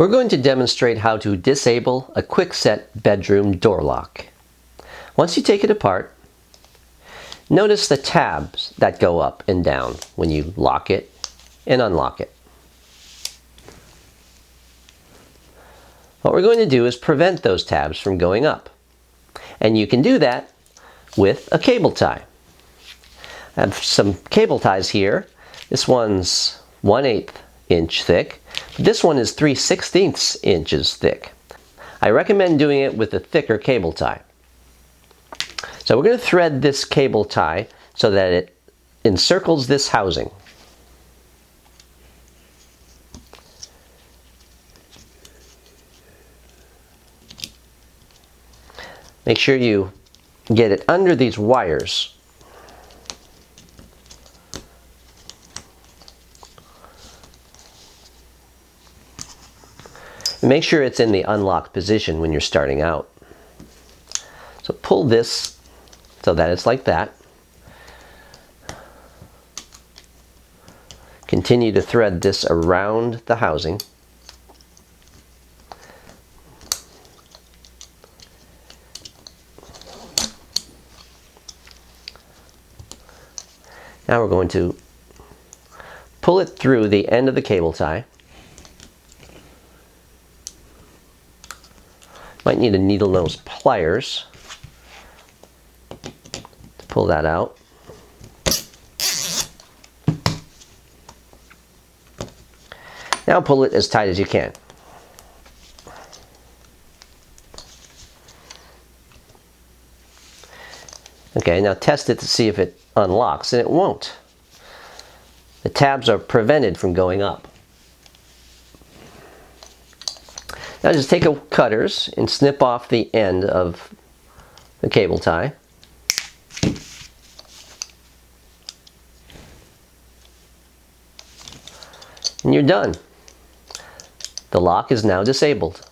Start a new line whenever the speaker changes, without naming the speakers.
We're going to demonstrate how to disable a Kwikset bedroom door lock. Once you take it apart, notice the tabs that go up and down when you lock it and unlock it. What we're going to do is prevent those tabs from going up. And you can do that with a cable tie. I have some cable ties here. This one's 1/8 inch thick. This one is 3/16 inches thick. I recommend doing it with a thicker cable tie. So we're going to thread this cable tie so that it encircles this housing. Make sure you get it under these wires. And make sure it's in the unlocked position when you're starting out. So pull this so that it's like that. Continue to thread this around the housing. Now we're going to pull it through the end of the cable tie. Might need a needle nose pliers to pull that out. Now pull it as tight as you can. Okay, now test it to see if it unlocks, and it won't. The tabs are prevented from going up. Now just take a cutters and snip off the end of the cable tie. And you're done. The lock is now disabled.